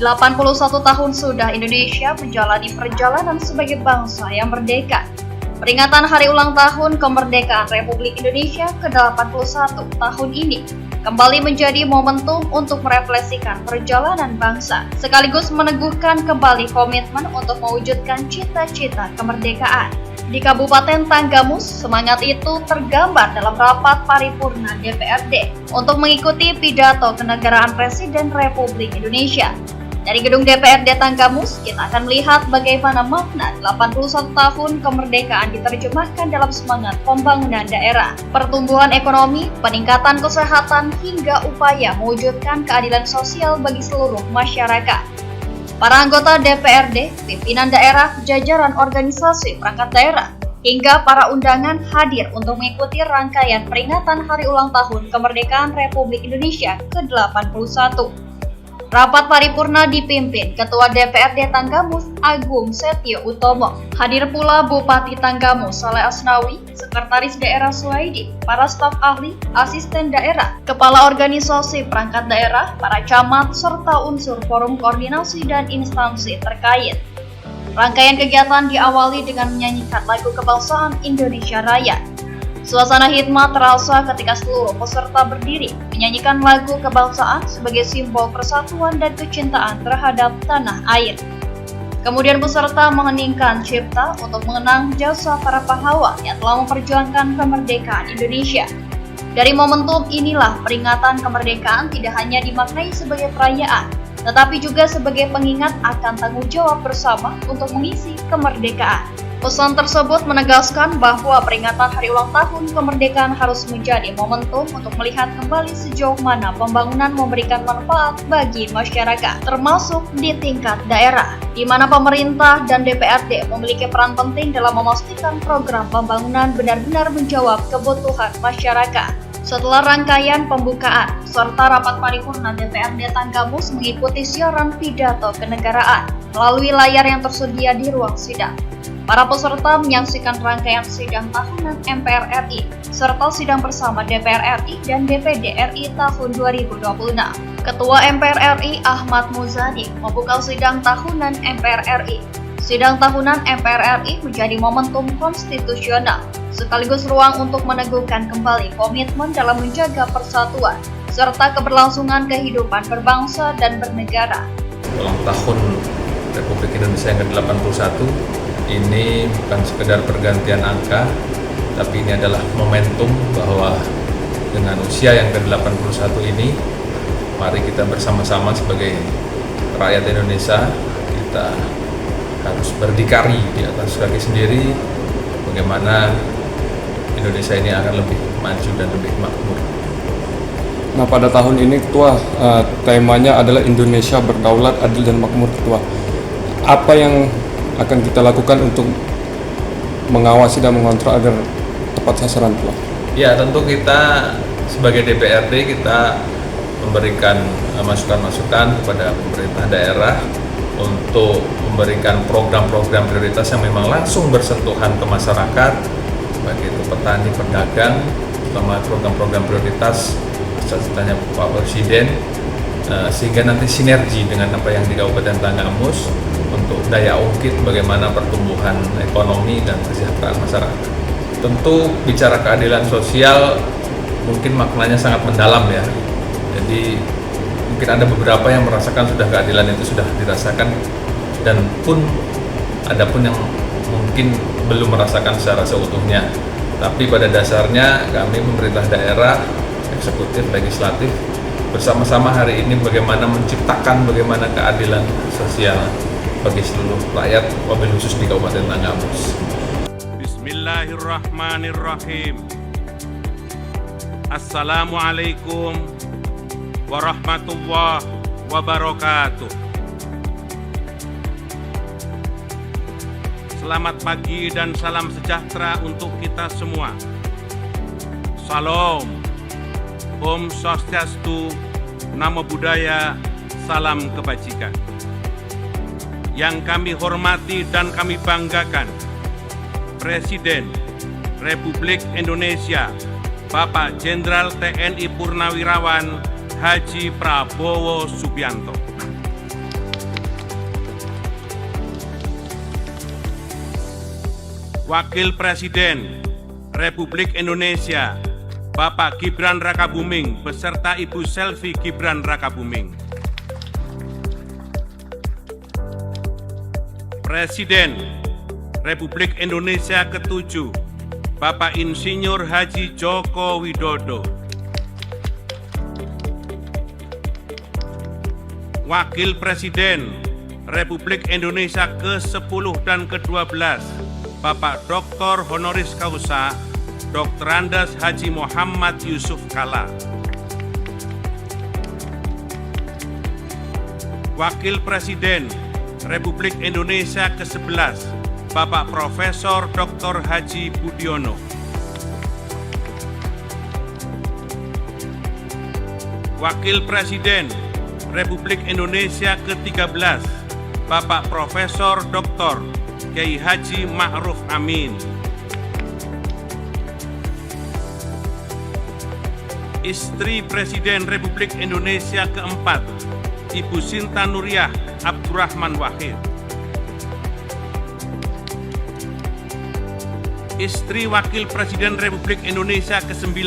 81 tahun sudah Indonesia menjalani perjalanan sebagai bangsa yang merdeka. Peringatan hari ulang tahun kemerdekaan Republik Indonesia ke-81 tahun ini kembali menjadi momentum untuk merefleksikan perjalanan bangsa, sekaligus meneguhkan kembali komitmen untuk mewujudkan cita-cita kemerdekaan. Di Kabupaten Tanggamus, semangat itu tergambar dalam rapat paripurna DPRD untuk mengikuti pidato kenegaraan Presiden Republik Indonesia. Dari gedung DPRD Tanggamus, kita akan melihat bagaimana makna 81 tahun kemerdekaan diterjemahkan dalam semangat pembangunan daerah, pertumbuhan ekonomi, peningkatan kesehatan, hingga upaya mewujudkan keadilan sosial bagi seluruh masyarakat. Para anggota DPRD, pimpinan daerah, jajaran organisasi perangkat daerah, hingga para undangan hadir untuk mengikuti rangkaian peringatan Hari Ulang Tahun Kemerdekaan Republik Indonesia ke-81. Rapat paripurna dipimpin Ketua DPRD Tanggamus Agung Setio Utomo. Hadir pula Bupati Tanggamus Saleh Asnawi, Sekretaris Daerah Suhaidi, para staf ahli, asisten daerah, kepala organisasi perangkat daerah, para camat, serta unsur forum koordinasi dan instansi terkait. Rangkaian kegiatan diawali dengan menyanyikan lagu kebangsaan Indonesia Raya. Suasana hikmat terasa ketika seluruh peserta berdiri menyanyikan lagu kebangsaan sebagai simbol persatuan dan kecintaan terhadap tanah air. Kemudian peserta mengheningkan cipta untuk mengenang jasa para pahlawan yang telah memperjuangkan kemerdekaan Indonesia. Dari momentum inilah peringatan kemerdekaan tidak hanya dimaknai sebagai perayaan, tetapi juga sebagai pengingat akan tanggung jawab bersama untuk mengisi kemerdekaan. Pesan tersebut menegaskan bahwa peringatan Hari Ulang Tahun Kemerdekaan harus menjadi momentum untuk melihat kembali sejauh mana pembangunan memberikan manfaat bagi masyarakat, termasuk di tingkat daerah, di mana pemerintah dan DPRD memiliki peran penting dalam memastikan program pembangunan benar-benar menjawab kebutuhan masyarakat. Setelah rangkaian pembukaan serta rapat paripurna DPRD Tanggamus mengikuti siaran pidato kenegaraan melalui layar yang tersedia di ruang sidang. Para peserta menyaksikan rangkaian sidang tahunan MPR RI serta sidang bersama DPR RI dan DPD RI tahun 2026. Ketua MPR RI Ahmad Muzani membuka sidang tahunan MPR RI. Sidang tahunan MPR RI menjadi momentum konstitusional sekaligus ruang untuk meneguhkan kembali komitmen dalam menjaga persatuan serta keberlangsungan kehidupan berbangsa dan bernegara. Ulang tahun Republik Indonesia yang ke-81 ini bukan sekedar pergantian angka, tapi ini adalah momentum bahwa dengan usia yang ke-81 ini, mari kita bersama-sama sebagai rakyat Indonesia, kita harus berdikari di atas kaki sendiri, bagaimana Indonesia ini akan lebih maju dan lebih makmur. Nah, pada tahun ini Ketua, temanya adalah Indonesia berdaulat, adil dan makmur, Ketua. Apa yang akan kita lakukan untuk mengawasi dan mengontrol agar tepat sasaran, Ketua? Ya, tentu kita sebagai DPRD kita memberikan masukan-masukan kepada pemerintah daerah untuk memberikan program-program prioritas yang memang langsung bersentuhan ke masyarakat, baik itu petani, pedagang, terutama program-program prioritas cita-citanya Pak Presiden, sehingga nanti sinergi dengan apa yang di Kabupaten Tanggamus untuk daya ungkit bagaimana pertumbuhan ekonomi dan kesejahteraan masyarakat. Tentu bicara keadilan sosial mungkin maknanya sangat mendalam ya. Jadi mungkin ada beberapa yang merasakan sudah keadilan itu sudah dirasakan, dan ada pun yang mungkin belum merasakan secara seutuhnya. Tapi pada dasarnya kami pemerintah daerah, eksekutif, legislatif bersama-sama hari ini bagaimana menciptakan bagaimana keadilan sosial bagi seluruh rakyat, wabil khusus di Kabupaten Tanggamus. Bismillahirrahmanirrahim. Assalamualaikum warahmatullahi wabarakatuh. Selamat pagi dan salam sejahtera untuk kita semua. Salam, Om Swastiastu, Namo Buddhaya, salam kebajikan. Yang kami hormati dan kami banggakan, Presiden Republik Indonesia, Bapak Jenderal TNI Purnawirawan Haji Prabowo Subianto. Wakil Presiden Republik Indonesia Bapak Gibran Rakabuming beserta Ibu Selvi Gibran Rakabuming. Presiden Republik Indonesia ke-7 Bapak Insinyur Haji Joko Widodo. Wakil Presiden Republik Indonesia ke-10 dan ke-12 Bapak Dr. Honoris Causa Dr. Andes Haji Muhammad Yusuf Kalla. Wakil Presiden Republik Indonesia ke-11 Bapak Profesor Dr. Haji Budiono. Wakil Presiden Republik Indonesia ke-13 Bapak Profesor Dr. Kiai Haji Ma'ruf Amin. Istri Presiden Republik Indonesia ke-4 Ibu Sinta Nuriyah Abdurrahman Wahid. Istri Wakil Presiden Republik Indonesia ke-9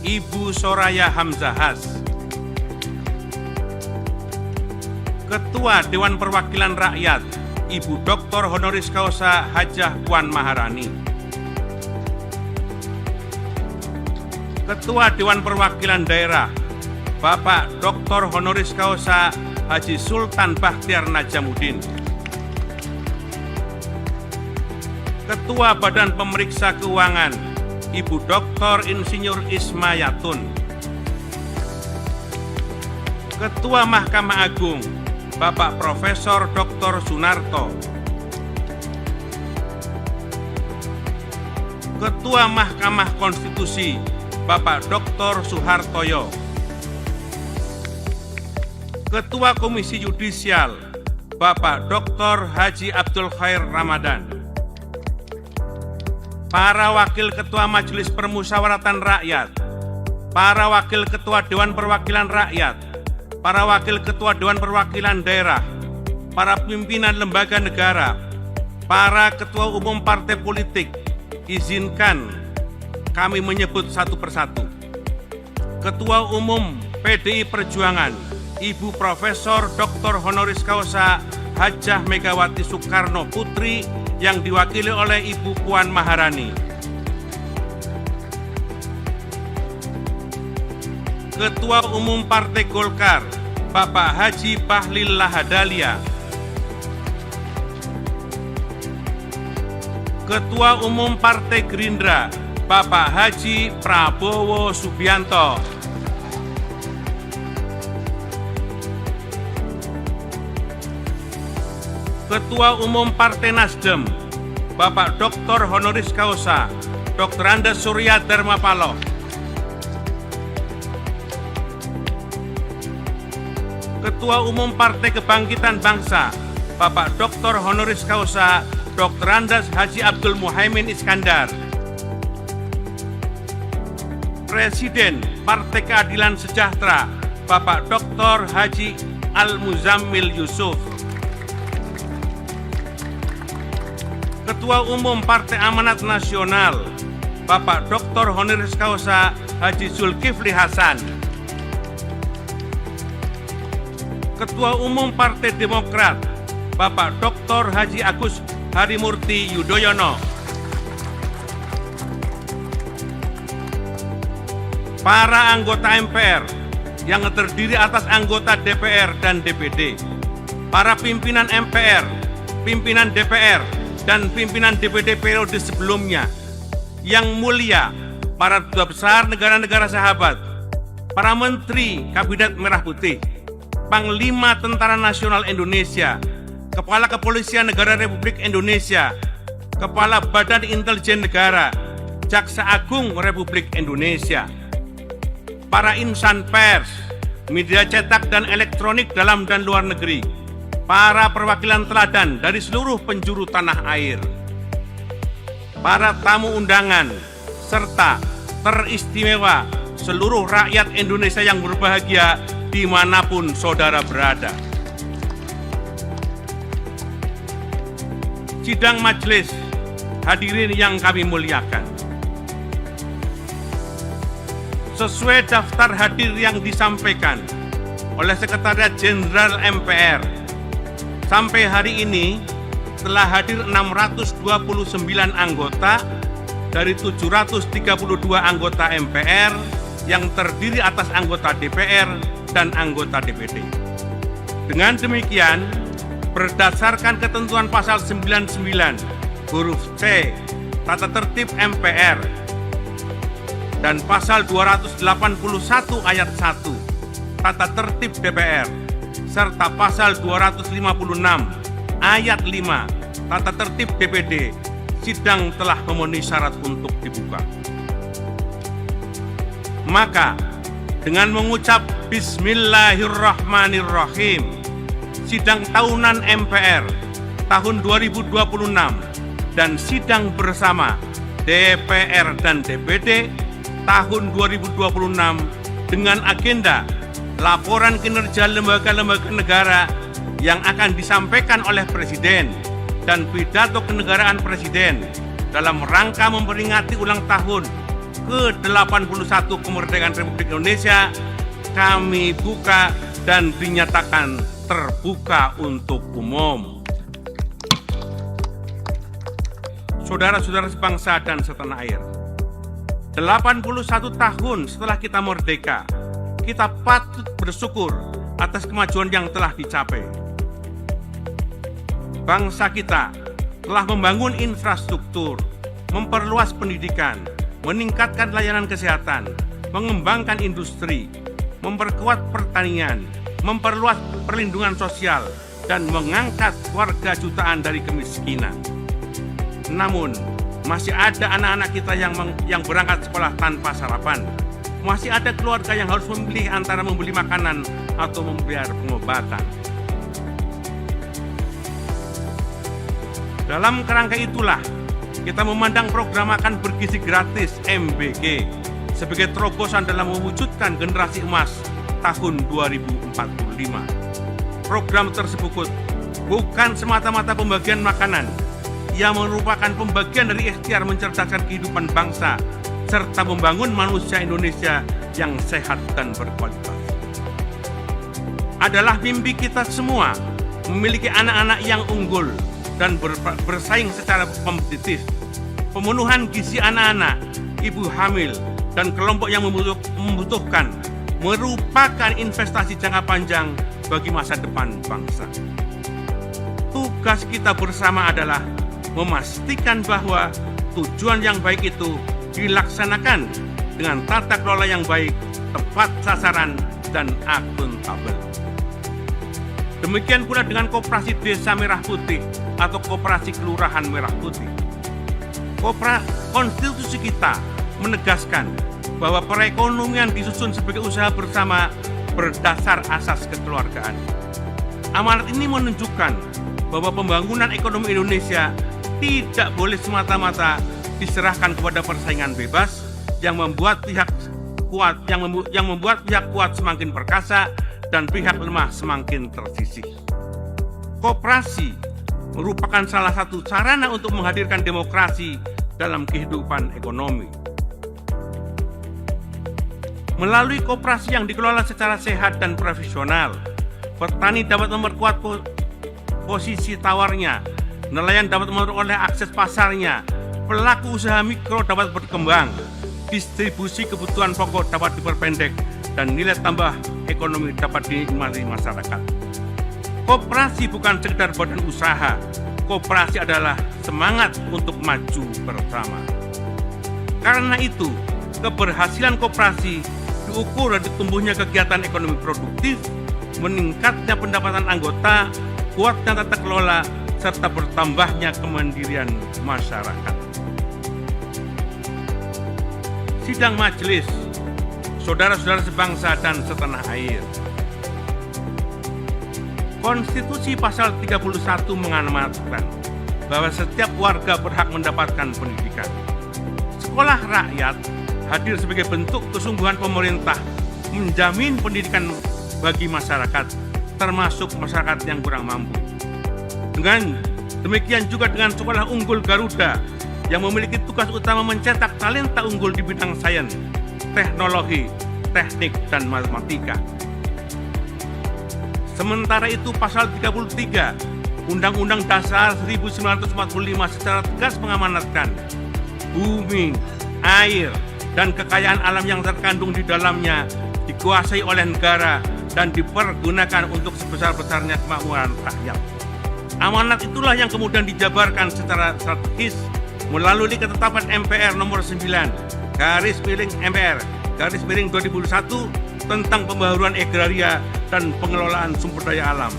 Ibu Soraya Hamzahas. Ketua Dewan Perwakilan Rakyat Ibu Dr. Honoris Causa Hajah Puan Maharani. Ketua Dewan Perwakilan Daerah Bapak Dr. Honoris Causa Haji Sultan Bakhtiar Najamuddin. Ketua Badan Pemeriksa Keuangan Ibu Dr. Insinyur Ismayatun. Ketua Mahkamah Agung Bapak Profesor Dr. Sunarto. Ketua Mahkamah Konstitusi Bapak Dr. Suhartoyo. Ketua Komisi Yudisial Bapak Dr. Haji Abdul Khair Ramadan. Para Wakil Ketua Majelis Permusyawaratan Rakyat, para Wakil Ketua Dewan Perwakilan Rakyat, para Wakil Ketua Dewan Perwakilan Daerah, para pimpinan lembaga negara, para Ketua Umum Partai Politik, izinkan kami menyebut satu persatu. Ketua Umum PDI Perjuangan, Ibu Profesor Dr. Honoris Causa Hajah Megawati Soekarno Putri yang diwakili oleh Ibu Puan Maharani. Ketua Umum Partai Golkar, Bapak Haji Bahlil Lahadalia. Ketua Umum Partai Gerindra, Bapak Haji Prabowo Subianto. Ketua Umum Partai Nasdem, Bapak Dr. Honoris Causa Dr. Andes Surya Dharma Paloh. Ketua Umum Partai Kebangkitan Bangsa, Bapak Dr. Honoris Causa Dr. Andes Haji Abdul Muhaimin Iskandar. Presiden Partai Keadilan Sejahtera, Bapak Dr. Haji Al-Muzammil Yusuf. Ketua Umum Partai Amanat Nasional, Bapak Dr. Honoris Causa Haji Zulkifli Hasan. Ketua Umum Partai Demokrat, Bapak Dr. Haji Agus Harimurti Yudhoyono. Para anggota MPR yang terdiri atas anggota DPR dan DPD, para pimpinan MPR, pimpinan DPR, dan pimpinan DPD periode sebelumnya, yang mulia para duta besar negara-negara sahabat, para menteri Kabinet Merah Putih, Panglima Tentara Nasional Indonesia, Kepala Kepolisian Negara Republik Indonesia, Kepala Badan Intelijen Negara, Jaksa Agung Republik Indonesia, para insan pers, media cetak dan elektronik dalam dan luar negeri, para perwakilan teladan dari seluruh penjuru tanah air, para tamu undangan, serta teristimewa seluruh rakyat Indonesia yang berbahagia dimanapun saudara berada. Sidang majelis hadirin yang kami muliakan, sesuai daftar hadir yang disampaikan oleh Sekretariat Jenderal MPR, sampai hari ini telah hadir 629 anggota dari 732 anggota MPR yang terdiri atas anggota DPR dan anggota DPD. Dengan demikian, berdasarkan ketentuan pasal 99 huruf C Tata Tertib MPR dan pasal 281 ayat 1 Tata Tertib DPR serta pasal 256 ayat 5 Tata Tertib DPD, sidang telah memenuhi syarat untuk dibuka. Maka dengan mengucap Bismillahirrahmanirrahim, sidang tahunan MPR tahun 2026 dan sidang bersama DPR dan DPD tahun 2026 dengan agenda laporan kinerja lembaga-lembaga negara yang akan disampaikan oleh Presiden dan pidato kenegaraan Presiden dalam rangka memperingati ulang tahun ke-81 kemerdekaan Republik Indonesia kami buka dan dinyatakan terbuka untuk umum. Saudara-saudara sebangsa dan setanah air, 81 tahun setelah kita merdeka, kita patut bersyukur atas kemajuan yang telah dicapai. Bangsa kita telah membangun infrastruktur, memperluas pendidikan, meningkatkan layanan kesehatan, mengembangkan industri, memperkuat pertanian, memperluas perlindungan sosial, dan mengangkat warga jutaan dari kemiskinan. Namun, masih ada anak-anak kita yang berangkat sekolah tanpa sarapan. Masih ada keluarga yang harus memilih antara membeli makanan atau membayar pengobatan. Dalam kerangka itulah, kita memandang program makan bergizi gratis MBG sebagai terobosan dalam mewujudkan generasi emas tahun 2045. Program tersebut bukan semata-mata pembagian makanan, yang merupakan pembagian dari ikhtiar mencerdaskan kehidupan bangsa serta membangun manusia Indonesia yang sehat dan berkualitas. Adalah mimpi kita semua memiliki anak-anak yang unggul dan bersaing secara kompetitif. Pemenuhan gizi anak-anak, ibu hamil, dan kelompok yang membutuhkan merupakan investasi jangka panjang bagi masa depan bangsa. Tugas kita bersama adalah memastikan bahwa tujuan yang baik itu dilaksanakan dengan tata kelola yang baik, tepat sasaran, dan akuntabel. Demikian pula dengan Koperasi Desa Merah Putih atau Koperasi Kelurahan Merah Putih. Konstitusi kita menegaskan bahwa perekonomian disusun sebagai usaha bersama berdasar asas kekeluargaan. Amanat ini menunjukkan bahwa pembangunan ekonomi Indonesia tidak boleh semata-mata diserahkan kepada persaingan bebas yang membuat pihak kuat semakin perkasa dan pihak lemah semakin tersisih. Koperasi merupakan salah satu sarana untuk menghadirkan demokrasi dalam kehidupan ekonomi. Melalui koperasi yang dikelola secara sehat dan profesional, petani dapat memperkuat posisi tawarnya, nelayan dapat memperoleh akses pasarnya, pelaku usaha mikro dapat berkembang, distribusi kebutuhan pokok dapat diperpendek, dan nilai tambah ekonomi dapat dinikmati masyarakat. Koperasi bukan sekedar badan usaha, koperasi adalah semangat untuk maju bersama. Karena itu, keberhasilan koperasi diukur dari tumbuhnya kegiatan ekonomi produktif, meningkatnya pendapatan anggota, kuatnya tata kelola, serta bertambahnya kemandirian masyarakat. Sidang majelis, saudara-saudara sebangsa dan setanah air. Konstitusi pasal 31 mengamanatkan bahwa setiap warga berhak mendapatkan pendidikan. Sekolah rakyat hadir sebagai bentuk kesungguhan pemerintah menjamin pendidikan bagi masyarakat, termasuk masyarakat yang kurang mampu. Dengan demikian juga dengan Sekolah Unggul Garuda yang memiliki tugas utama mencetak talenta unggul di bidang sains, teknologi, teknik, dan matematika. Sementara itu pasal 33 Undang-Undang Dasar 1945 secara tegas mengamanatkan bumi, air, dan kekayaan alam yang terkandung di dalamnya dikuasai oleh negara dan dipergunakan untuk sebesar-besarnya kemakmuran rakyat. Amanat itulah yang kemudian dijabarkan secara strategis melalui ketetapan MPR nomor 9 /MPR/2001 tentang pembaharuan agraria dan pengelolaan sumber daya alam.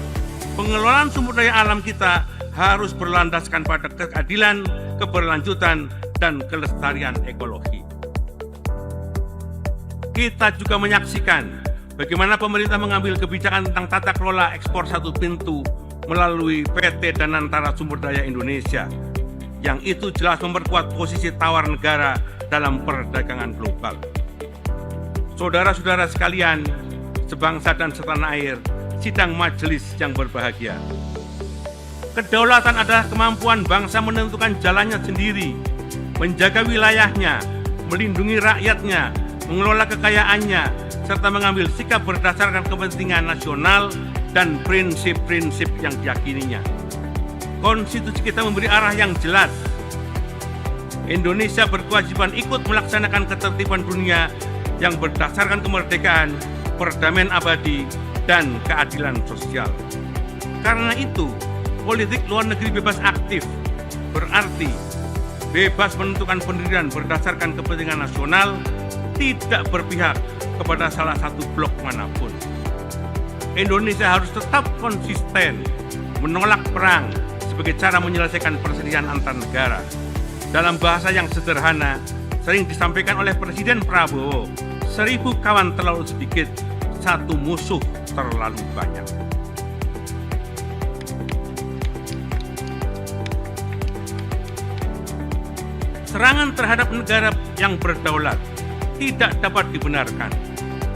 Pengelolaan sumber daya alam kita harus berlandaskan pada keadilan, keberlanjutan, dan kelestarian ekologi. Kita juga menyaksikan bagaimana pemerintah mengambil kebijakan tentang tata kelola ekspor satu pintu melalui PT Danantara Sumber Daya Indonesia, yang itu jelas memperkuat posisi tawar negara dalam perdagangan global. Saudara-saudara sekalian, sebangsa dan setanah air, sidang majelis yang berbahagia. Kedaulatan adalah kemampuan bangsa menentukan jalannya sendiri, menjaga wilayahnya, melindungi rakyatnya, mengelola kekayaannya, serta mengambil sikap berdasarkan kepentingan nasional dan prinsip-prinsip yang diyakininya. Konstitusi kita memberi arah yang jelas. Indonesia berkewajiban ikut melaksanakan ketertiban dunia yang berdasarkan kemerdekaan, perdamaian abadi, dan keadilan sosial. Karena itu, politik luar negeri bebas aktif berarti bebas menentukan pendirian berdasarkan kepentingan nasional, tidak berpihak kepada salah satu blok manapun. Indonesia harus tetap konsisten menolak perang sebagai cara menyelesaikan perselisihan antar negara. Dalam bahasa yang sederhana, sering disampaikan oleh Presiden Prabowo, 1000 kawan terlalu sedikit, 1 musuh terlalu banyak. Serangan terhadap negara yang berdaulat tidak dapat dibenarkan.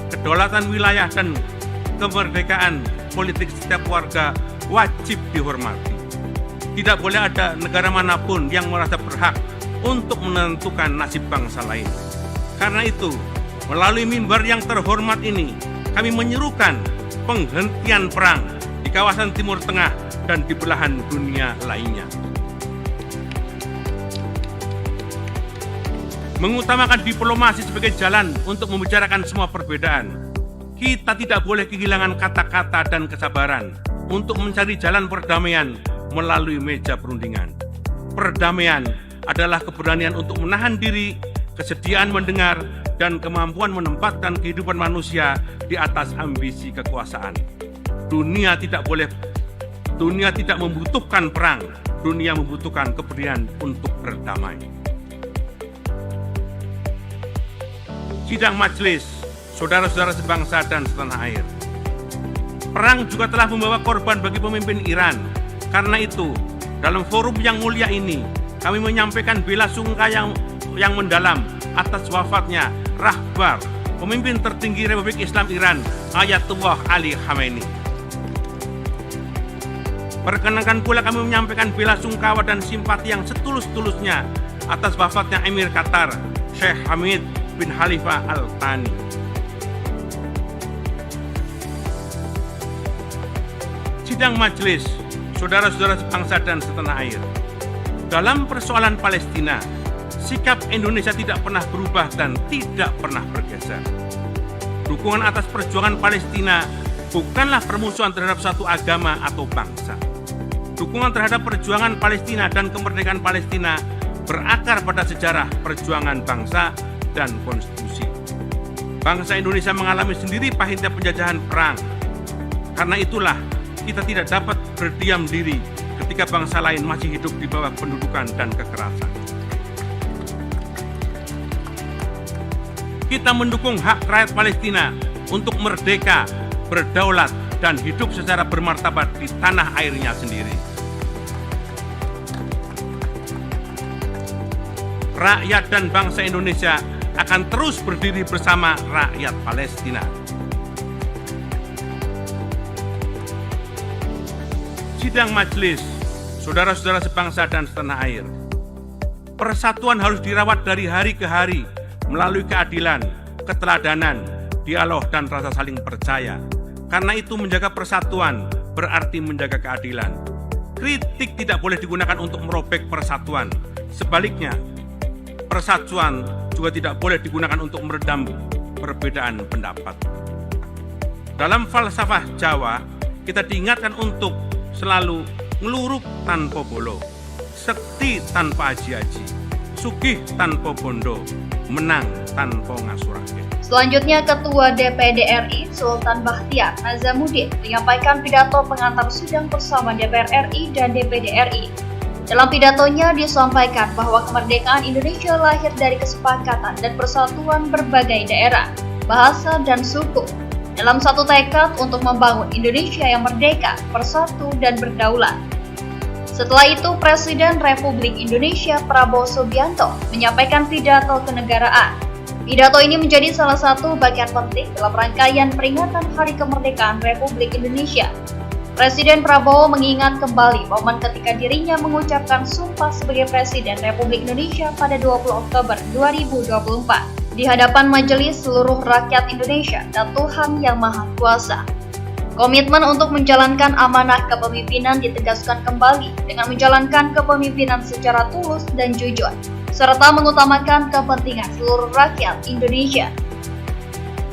Kedaulatan wilayah dan kemerdekaan politik setiap warga wajib dihormati. Tidak boleh ada negara manapun yang merasa berhak untuk menentukan nasib bangsa lain. Karena itu, melalui mimbar yang terhormat ini, kami menyerukan penghentian perang di kawasan Timur Tengah dan di belahan dunia lainnya. Mengutamakan diplomasi sebagai jalan untuk membicarakan semua perbedaan. Kita tidak boleh kehilangan kata-kata dan kesabaran untuk mencari jalan perdamaian melalui meja perundingan. Perdamaian adalah keberanian untuk menahan diri, kesediaan mendengar, dan kemampuan menempatkan kehidupan manusia di atas ambisi kekuasaan. Dunia tidak membutuhkan perang, dunia membutuhkan keberanian untuk berdamai. Sidang majelis, saudara-saudara sebangsa dan setanah air. Perang juga telah membawa korban bagi pemimpin Iran. Karena itu, dalam forum yang mulia ini, kami menyampaikan bela sungkawa yang mendalam atas wafatnya Rahbar, pemimpin tertinggi Republik Islam Iran, Ayatullah Ali Khamenei. Perkenankan pula kami menyampaikan bela sungkawa dan simpati yang setulus-tulusnya atas wafatnya Emir Qatar, Sheikh Hamid bin Khalifa Al Thani. Sidang majelis, saudara-saudara sebangsa dan setanah air. Dalam persoalan Palestina, sikap Indonesia tidak pernah berubah dan tidak pernah bergeser. Dukungan atas perjuangan Palestina bukanlah permusuhan terhadap satu agama atau bangsa. Dukungan terhadap perjuangan Palestina dan kemerdekaan Palestina berakar pada sejarah perjuangan bangsa dan konstitusi. Bangsa Indonesia mengalami sendiri pahitnya penjajahan perang. Karena itulah kita tidak dapat berdiam diri ketika bangsa lain masih hidup di bawah pendudukan dan kekerasan. Kita mendukung hak rakyat Palestina untuk merdeka, berdaulat, dan hidup secara bermartabat di tanah airnya sendiri. Rakyat dan bangsa Indonesia akan terus berdiri bersama rakyat Palestina. Sidang majelis, saudara-saudara sebangsa dan setanah air. Persatuan harus dirawat dari hari ke hari melalui keadilan, keteladanan, dialog, dan rasa saling percaya. Karena itu menjaga persatuan berarti menjaga keadilan. Kritik tidak boleh digunakan untuk merobek persatuan. Sebaliknya, persatuan juga tidak boleh digunakan untuk meredam perbedaan pendapat. Dalam falsafah Jawa, kita diingatkan untuk selalu ngeluruk tanpa bolo, sekti tanpa aji-aji, sugih tanpa bondo, menang tanpa ngasurake. Selanjutnya, Ketua DPD RI Sultan Bahtiar Nazamuddin menyampaikan pidato pengantar sidang bersama DPR RI dan DPD RI. Dalam pidatonya disampaikan bahwa kemerdekaan Indonesia lahir dari kesepakatan dan persatuan berbagai daerah, bahasa, dan suku dalam satu tekad untuk membangun Indonesia yang merdeka, bersatu, dan berdaulat. Setelah itu, Presiden Republik Indonesia Prabowo Subianto menyampaikan pidato kenegaraan. Pidato ini menjadi salah satu bagian penting dalam rangkaian peringatan Hari Kemerdekaan Republik Indonesia. Presiden Prabowo mengingat kembali momen ketika dirinya mengucapkan sumpah sebagai Presiden Republik Indonesia pada 20 Oktober 2024 di hadapan majelis seluruh rakyat Indonesia dan Tuhan Yang Maha Kuasa. Komitmen untuk menjalankan amanah kepemimpinan ditegaskan kembali dengan menjalankan kepemimpinan secara tulus dan jujur, serta mengutamakan kepentingan seluruh rakyat Indonesia.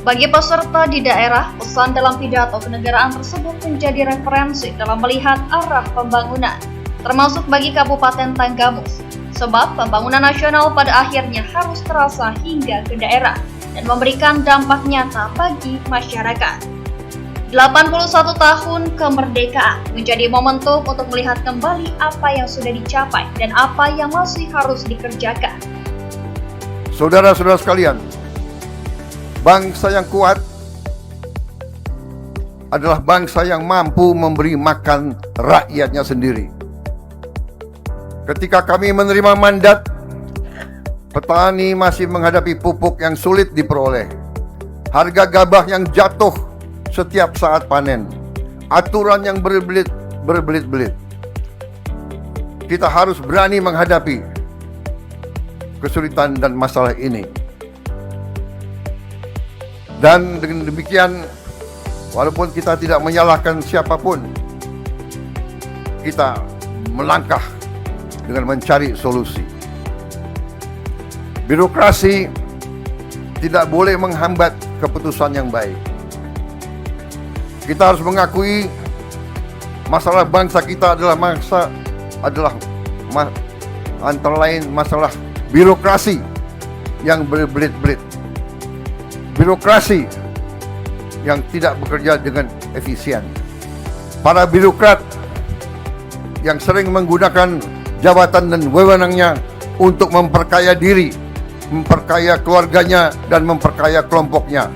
Bagi peserta di daerah, pesan dalam pidato kenegaraan tersebut menjadi referensi dalam melihat arah pembangunan, termasuk bagi Kabupaten Tanggamus, sebab pembangunan nasional pada akhirnya harus terasa hingga ke daerah dan memberikan dampak nyata bagi masyarakat. 81 tahun kemerdekaan menjadi momentum untuk melihat kembali apa yang sudah dicapai dan apa yang masih harus dikerjakan. Saudara-saudara sekalian, bangsa yang kuat adalah bangsa yang mampu memberi makan rakyatnya sendiri. Ketika kami menerima mandat, petani masih menghadapi pupuk yang sulit diperoleh, harga gabah yang jatuh setiap saat panen, aturan yang berbelit-belit. Kita harus berani menghadapi kesulitan dan masalah ini. Dan dengan demikian, walaupun kita tidak menyalahkan siapapun, kita melangkah dengan mencari solusi. Birokrasi tidak boleh menghambat keputusan yang baik. Kita harus mengakui masalah bangsa kita adalah antara lain masalah birokrasi yang berbelit-belit, birokrasi yang tidak bekerja dengan efisien, para birokrat yang sering menggunakan jabatan dan wewenangnya untuk memperkaya diri, memperkaya keluarganya, dan memperkaya kelompoknya.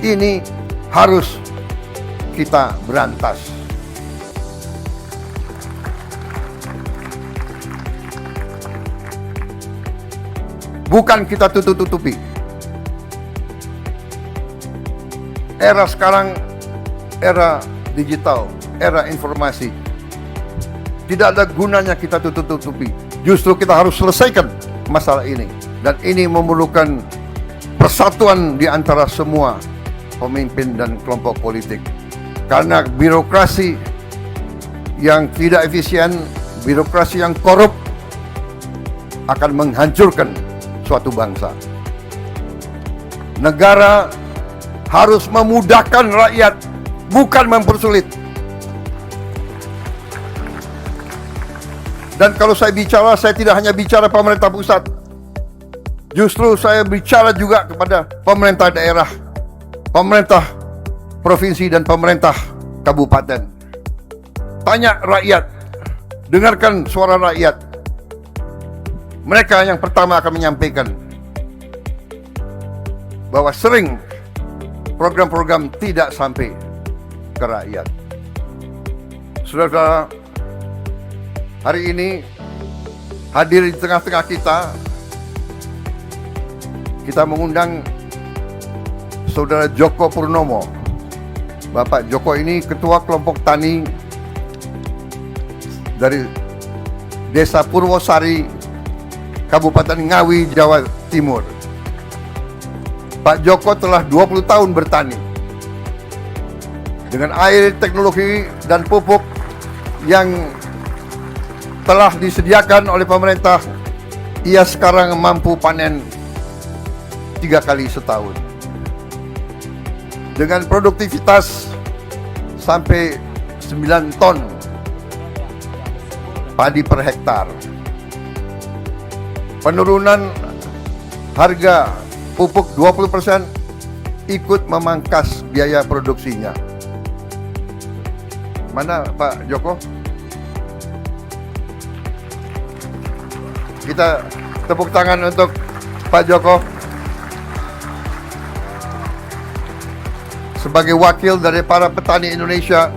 Ini harus kita berantas. Bukan kita tutup-tutupi. Era sekarang, era digital, era informasi. Tidak ada gunanya kita tutup-tutupi. Justru kita harus selesaikan masalah ini. Dan ini memerlukan persatuan di antara semua pemimpin dan kelompok politik. Karena birokrasi yang tidak efisien, birokrasi yang korup akan menghancurkan suatu bangsa. Negara harus memudahkan rakyat, bukan mempersulit. Dan kalau saya bicara, saya tidak hanya bicara pemerintah pusat. Justru saya bicara juga kepada pemerintah daerah, pemerintah provinsi, dan pemerintah kabupaten. Tanya rakyat, dengarkan suara rakyat. Mereka yang pertama akan menyampaikan bahwa sering program-program tidak sampai ke rakyat. Saudara-saudara, hari ini hadir di tengah-tengah kita mengundang Saudara Joko Purnomo. Bapak Joko ini ketua kelompok tani dari Desa Purwosari, Kabupaten Ngawi, Jawa Timur. Pak Joko telah 20 tahun bertani. Dengan air, teknologi, dan pupuk yang telah disediakan oleh pemerintah, ia sekarang mampu panen 3 kali setahun. Dengan produktivitas sampai 9 ton padi per hektar. Penurunan harga pupuk 20% ikut memangkas biaya produksinya. Mana Pak Joko? Kita tepuk tangan untuk Pak Joko sebagai wakil dari para petani Indonesia,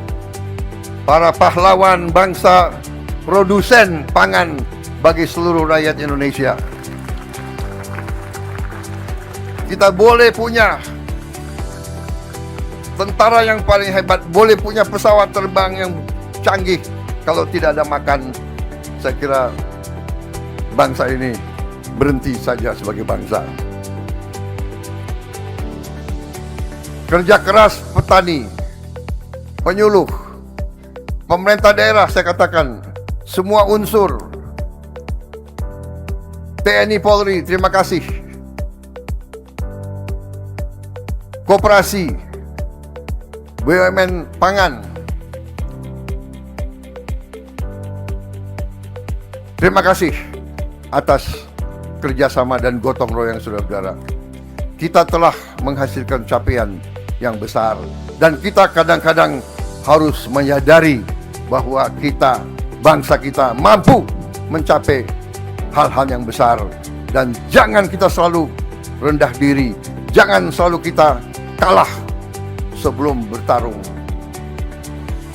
para pahlawan bangsa, produsen pangan bagi seluruh rakyat Indonesia. Kita boleh punya tentara yang paling hebat, boleh punya pesawat terbang yang canggih, kalau tidak ada makan, saya kira bangsa ini berhenti saja sebagai bangsa. Kerja keras petani, penyuluh, pemerintah daerah, saya katakan, semua unsur, TNI Polri, terima kasih. Koperasi, BUMN pangan, terima kasih atas kerjasama dan gotong royong saudara-saudara. Kita telah menghasilkan capaian yang besar, dan kita kadang-kadang harus menyadari bahwa kita, bangsa kita, mampu mencapai hal-hal yang besar. Dan jangan kita selalu rendah diri, jangan selalu kita kalah sebelum bertarung.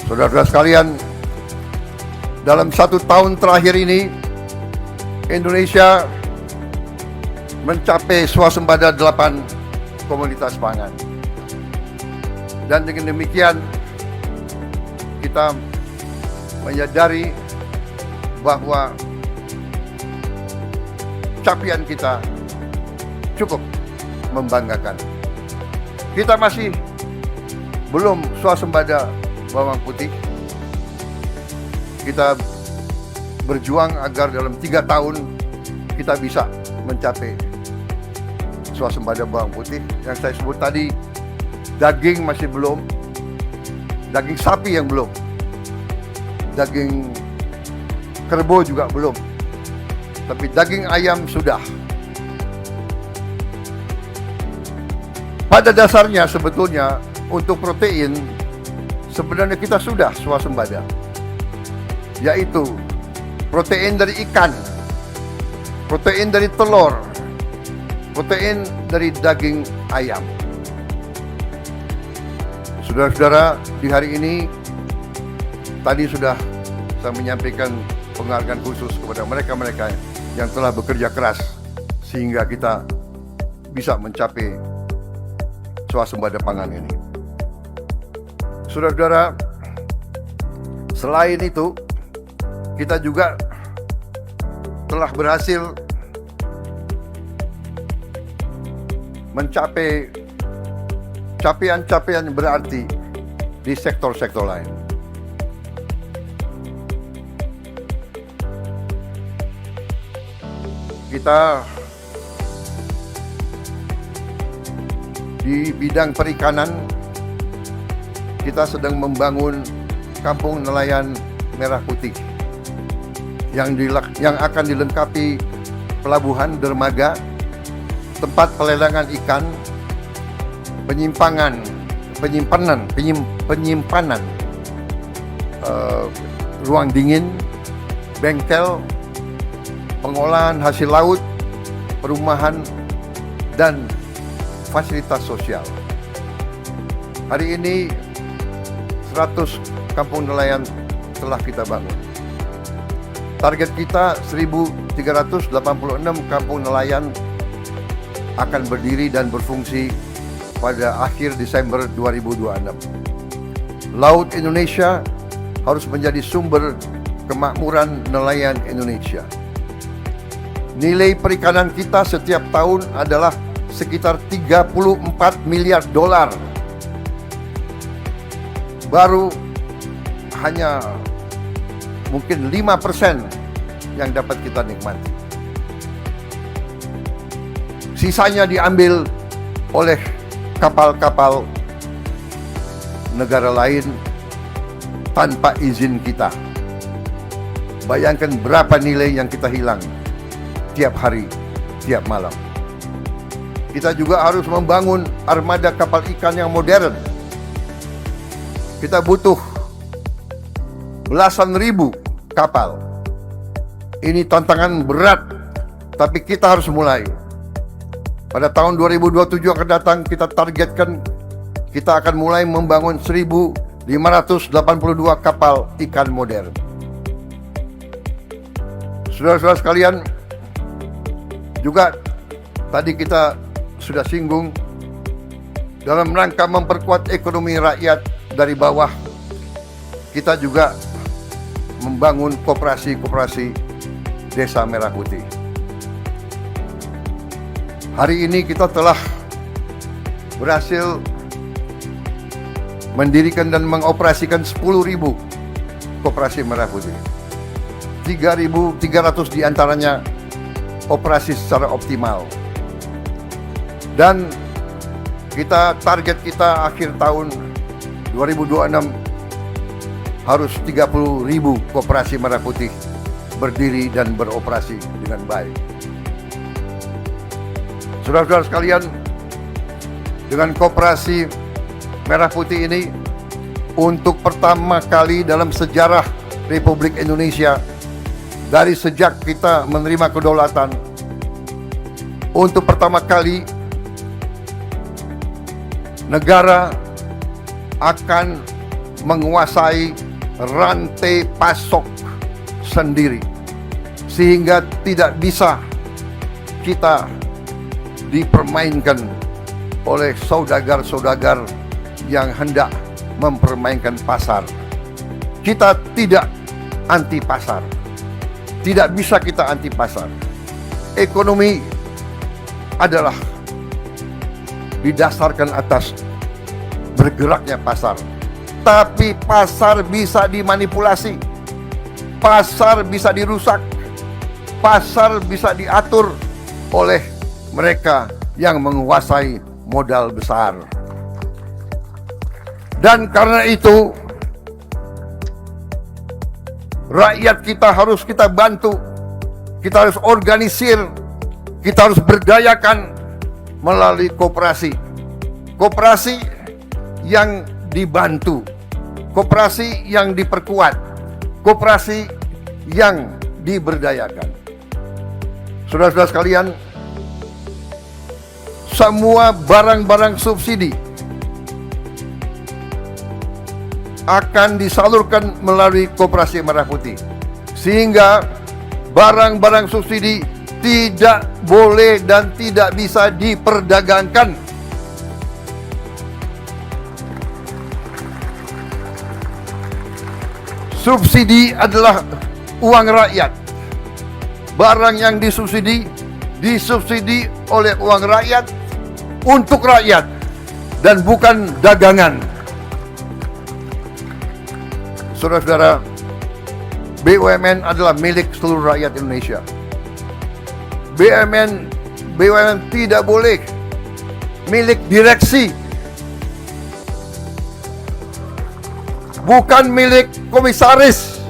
Saudara-saudara sekalian, dalam 1 tahun terakhir ini, Indonesia mencapai swasembada 8 komoditas pangan. Dan dengan demikian, kita menyadari bahwa capaian kita cukup membanggakan. Kita masih belum swasembada bawang putih. Kita berjuang agar dalam 3 tahun kita bisa mencapai swasembada bawang putih. Yang saya sebut tadi, daging masih belum, daging sapi yang belum, daging kerbau juga belum, tapi daging ayam sudah. Pada dasarnya sebetulnya untuk protein sebenarnya kita sudah swasembada, yaitu protein dari ikan, protein dari telur, protein dari daging ayam. Saudara-saudara, di hari ini tadi sudah saya menyampaikan penghargaan khusus kepada mereka-mereka yang telah bekerja keras sehingga kita bisa mencapai swasembada pangan ini. Saudara-saudara, selain itu kita juga telah berhasil mencapai capaian-capaian berarti di sektor-sektor lain. Kita di bidang perikanan, kita sedang membangun kampung nelayan merah putih yang akan dilengkapi pelabuhan dermaga, tempat pelelangan ikan, penyimpanan, ruang dingin, bengkel, pengolahan hasil laut, perumahan, dan fasilitas sosial. Hari ini 100 kampung nelayan telah kita bangun. Target kita 1.386 kampung nelayan akan berdiri dan berfungsi pada akhir Desember 2026. Laut Indonesia harus menjadi sumber kemakmuran nelayan Indonesia. nilai perikanan kita setiap tahun adalah sekitar 34 miliar dolar. Baru hanya mungkin 5% yang dapat kita nikmati. Sisanya diambil oleh kapal-kapal negara lain tanpa izin kita. Bayangkan berapa nilai yang kita hilang tiap hari, tiap malam. Kita juga harus membangun armada kapal ikan yang modern. Kita butuh belasan ribu kapal. Ini tantangan berat, tapi kita harus mulai. Pada tahun 2027 akan datang, kita targetkan kita akan mulai membangun 1.582 kapal ikan modern. Saudara-saudara sekalian, juga tadi kita sudah singgung, dalam rangka memperkuat ekonomi rakyat dari bawah, kita juga membangun koperasi-koperasi Desa Merah Putih. Hari ini kita telah berhasil mendirikan dan mengoperasikan 10.000 koperasi Merah Putih. 3.300 diantaranya operasi secara optimal. Dan target kita akhir tahun 2026 harus 30.000 koperasi Merah Putih berdiri dan beroperasi dengan baik. Saudara-saudara sekalian, dengan koperasi Merah Putih ini, untuk pertama kali dalam sejarah Republik Indonesia, dari sejak kita menerima kedaulatan, untuk pertama kali negara akan menguasai rantai pasok sendiri, sehingga tidak bisa kita dipermainkan oleh saudagar-saudagar yang hendak mempermainkan pasar. Kita tidak anti pasar, tidak bisa kita anti pasar. Ekonomi adalah didasarkan atas bergeraknya pasar, tapi pasar bisa dimanipulasi, pasar bisa dirusak, pasar bisa diatur oleh mereka yang menguasai modal besar. Dan karena itu, rakyat kita harus kita bantu, kita harus organisir, kita harus berdayakan melalui koperasi. Koperasi yang dibantu, koperasi yang diperkuat, koperasi yang diberdayakan. Saudara-saudara sekalian, semua barang-barang subsidi akan disalurkan melalui koperasi Merah Putih, sehingga barang-barang subsidi tidak boleh dan tidak bisa diperdagangkan. Subsidi adalah uang rakyat. Barang yang disubsidi oleh uang rakyat, untuk rakyat, dan bukan dagangan. Saudara-saudara, BUMN adalah milik seluruh rakyat Indonesia. BUMN tidak boleh milik direksi, bukan milik komisaris,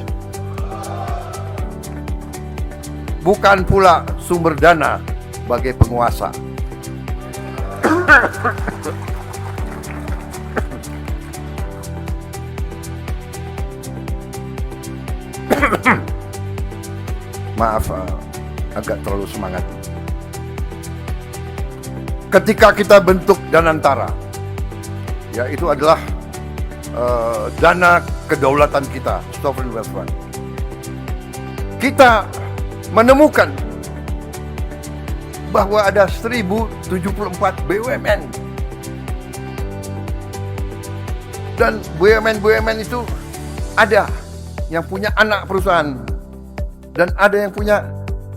bukan pula sumber dana bagi penguasa. Maaf, agak terlalu semangat. Ketika kita bentuk Danantara, ya itu adalah dana kedaulatan kita, Sovereign Wealth Fund. Kita menemukan bahwa ada 1074 BUMN, dan BUMN itu ada yang punya anak perusahaan dan ada yang punya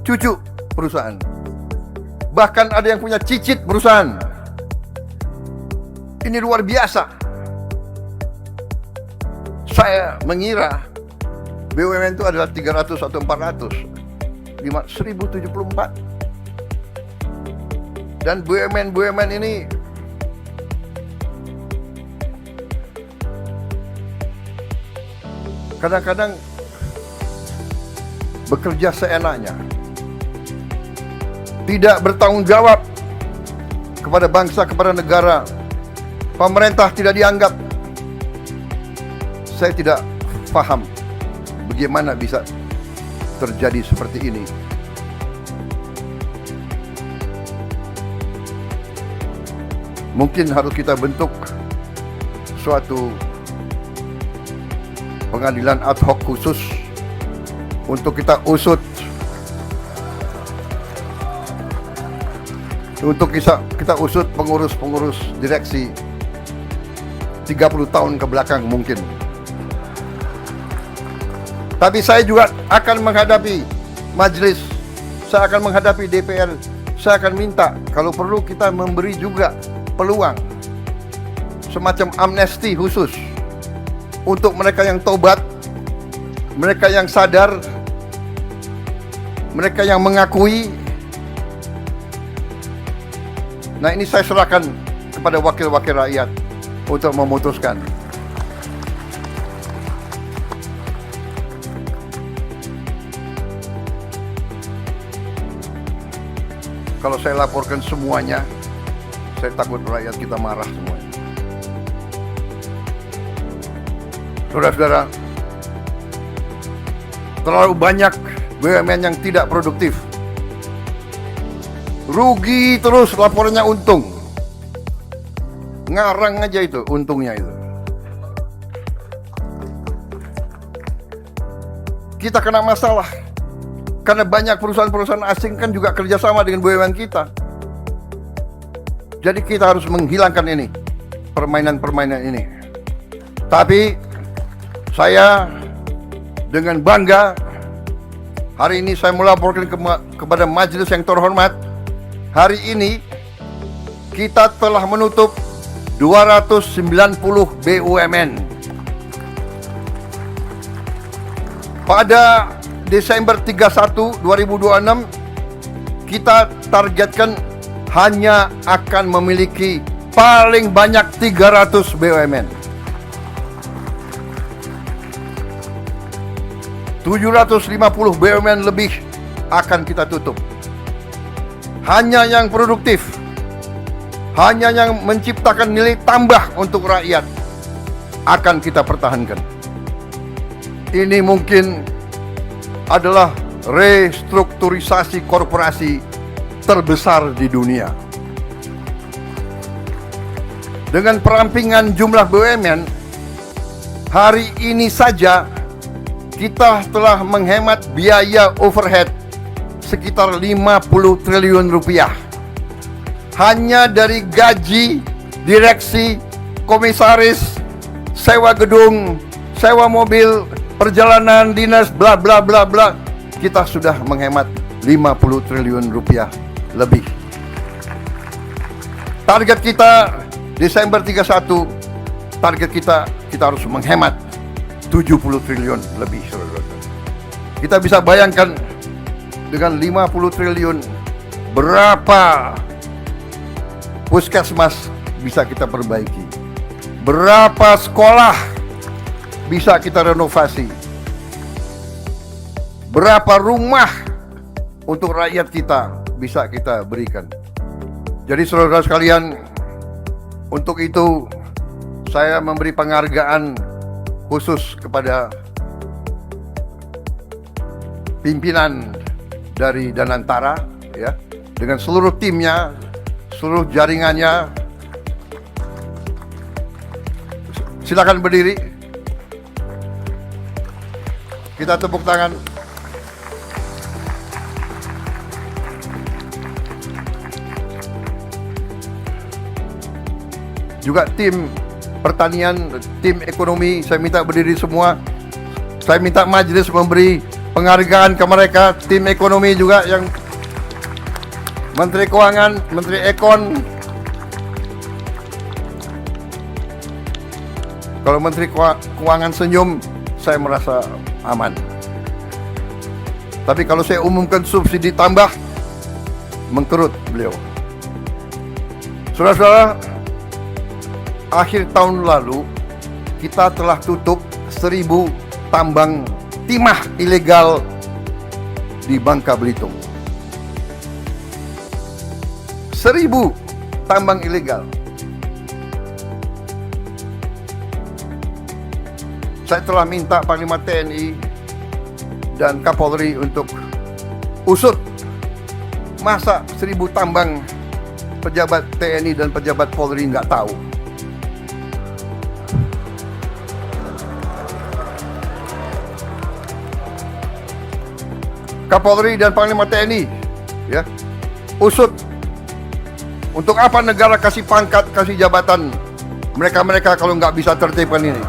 cucu perusahaan. Bahkan ada yang punya cicit perusahaan. Ini luar biasa. Saya mengira BUMN itu adalah 300 atau 400. 1074. Dan BUMN ini kadang-kadang bekerja seenaknya, tidak bertanggung jawab kepada bangsa, kepada negara. Pemerintah tidak dianggap. Saya tidak paham bagaimana bisa terjadi seperti ini. Mungkin harus kita bentuk suatu pengadilan ad hoc khusus untuk kita usut, kita usut pengurus-pengurus direksi 30 tahun ke belakang mungkin. Tapi saya juga akan menghadapi majelis, saya akan menghadapi DPR, saya akan minta kalau perlu kita memberi juga peluang semacam amnesti khusus untuk mereka yang tobat, mereka yang sadar, mereka yang mengakui. Nah, ini saya serahkan kepada wakil-wakil rakyat untuk memutuskan. Kalau saya laporkan semuanya, saya takut rakyat kita marah semuanya. Saudara-saudara, terlalu banyak BUMN yang tidak produktif. Rugi terus, laporannya untung. Ngarang aja itu, untungnya itu. Kita kena masalah karena banyak perusahaan-perusahaan asing kan juga kerjasama dengan BUMN kita. Jadi kita harus menghilangkan ini, permainan-permainan ini. Tapi saya dengan bangga hari ini saya melaporkan kepada majelis yang terhormat, hari ini kita telah menutup 290 BUMN. Pada Desember 31, 2026 kita targetkan hanya akan memiliki paling banyak 300 BUMN. 750 BUMN lebih akan kita tutup. Hanya yang produktif, hanya yang menciptakan nilai tambah untuk rakyat akan kita pertahankan. Ini mungkin adalah restrukturisasi korporasi terbesar di dunia. Dengan perampingan jumlah BUMN, hari ini saja kita telah menghemat biaya overhead sekitar 50 triliun rupiah. Hanya dari gaji, direksi, komisaris, sewa gedung, sewa mobil, perjalanan dinas, bla bla bla bla, kita sudah menghemat 50 triliun rupiah lebih. Target kita Desember 31, target kita harus menghemat 70 triliun lebih, saudara-saudara. Kita bisa bayangkan dengan 50 triliun berapa puskesmas bisa kita perbaiki, berapa sekolah bisa kita renovasi, berapa rumah untuk rakyat kita bisa kita berikan. Jadi saudara sekalian, untuk itu saya memberi penghargaan khusus kepada pimpinan dari Danantara, ya, dengan seluruh timnya, seluruh jaringannya. Silakan berdiri. Kita tepuk tangan. Juga tim pertanian, tim ekonomi, saya minta berdiri semua. Saya minta majelis memberi penghargaan ke mereka, tim ekonomi juga yang Menteri Keuangan, Menteri Ekon. Kalau Menteri Keuangan senyum, saya merasa aman. Tapi kalau saya umumkan subsidi tambah, mengkerut beliau. Saudara-saudara, akhir tahun lalu kita telah tutup 1.000 tambang timah ilegal di Bangka Belitung. 1.000 tambang ilegal. Saya telah minta Panglima TNI dan Kapolri untuk usut. Masa 1.000 tambang pejabat TNI dan pejabat Polri nggak tahu? Kapolri dan Panglima TNI, ya, usut. Untuk apa negara kasih pangkat, kasih jabatan mereka-mereka kalau nggak bisa tertibkan ini?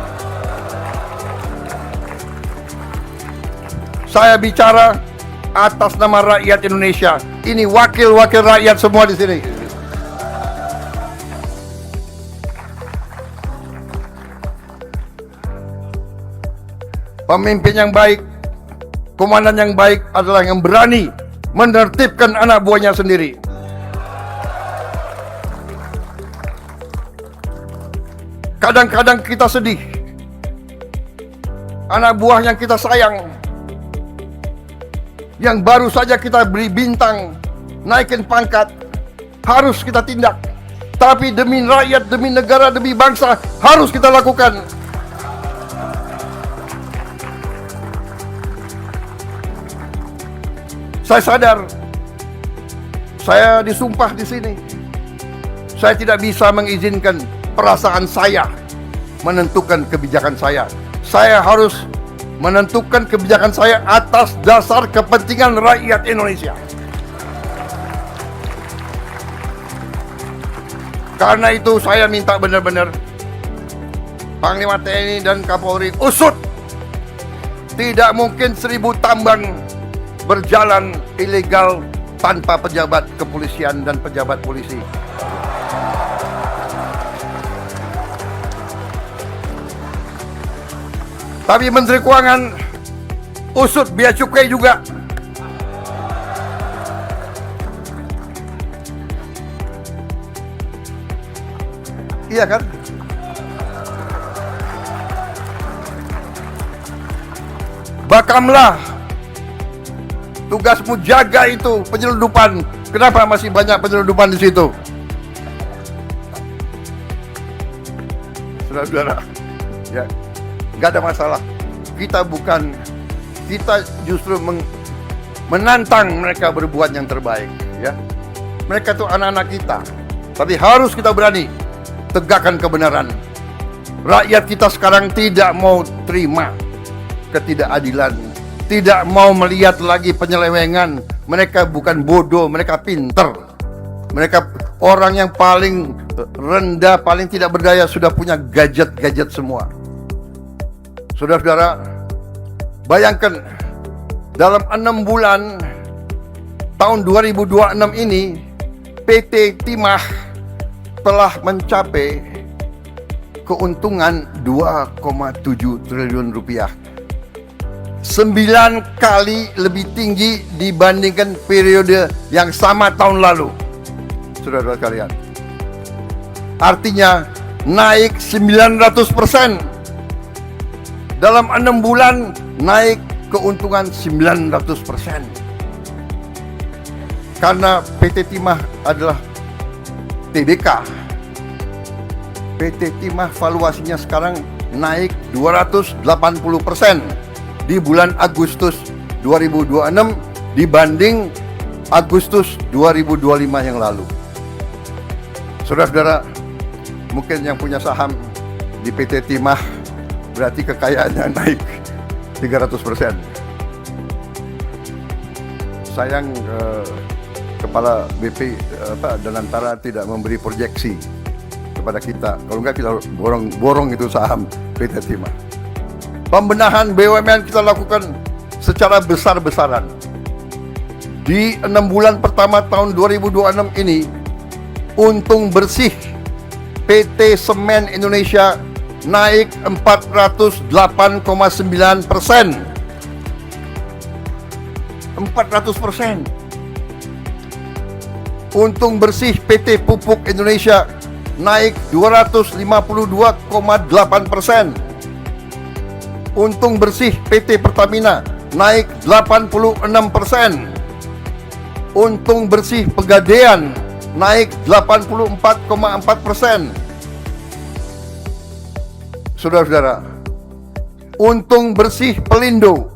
Saya bicara atas nama rakyat Indonesia. Ini wakil-wakil rakyat semua di sini. Pemimpin yang baik, komandan yang baik adalah yang berani menertibkan anak buahnya sendiri. Kadang-kadang kita sedih. Anak buah yang kita sayang, yang baru saja kita beri bintang, naikin pangkat, harus kita tindak. Tapi demi rakyat, demi negara, demi bangsa, harus kita lakukan. Saya sadar, saya disumpah di sini. Saya tidak bisa mengizinkan perasaan saya menentukan kebijakan saya. Saya harus menentukan kebijakan saya atas dasar kepentingan rakyat Indonesia. Karena itu saya minta benar-benar Panglima TNI dan Kapolri usut. Tidak mungkin 1.000 tambang berjalan ilegal tanpa pejabat kepolisian dan pejabat polisi. Tapi Menteri Keuangan usut bea cukai juga. Iya kan? Bakamlah, tugasmu jaga itu penyelundupan. Kenapa masih banyak penyelundupan di situ? Saudara-saudara, ya. Gak ada masalah. Kita justru menantang mereka berbuat yang terbaik, ya. Mereka itu anak-anak kita. Tapi harus kita berani tegakkan kebenaran. Rakyat kita sekarang tidak mau terima ketidakadilan, tidak mau melihat lagi penyelewengan. Mereka bukan bodoh, mereka pinter. Mereka orang yang paling rendah, paling tidak berdaya, sudah punya gadget-gadget semua. Saudara-saudara, bayangkan dalam 6 bulan tahun 2026 ini PT Timah telah mencapai keuntungan 2,7 triliun rupiah. 9 kali lebih tinggi dibandingkan periode yang sama tahun lalu. Saudara-saudara sekalian, artinya naik 900%. Dalam 6 bulan naik keuntungan 900%. Karena PT Timah adalah TBK. PT Timah valuasinya sekarang naik 280% di bulan Agustus 2026 dibanding Agustus 2025 yang lalu. Saudara-saudara, mungkin yang punya saham di PT Timah berarti kekayaannya naik 300%. Sayang Kepala BP Danantara tidak memberi proyeksi kepada kita. Kalau enggak kita borong itu saham PT Timah. Pembenahan BUMN kita lakukan secara besar-besaran. Di 6 bulan pertama tahun 2026 ini, untung bersih PT Semen Indonesia naik 408,9%. 400%. Untung bersih PT Pupuk Indonesia naik 252,8%. Untung bersih PT Pertamina naik 86%. Untung bersih Pegadaian naik 84,4%. Saudara-saudara, untung bersih Pelindo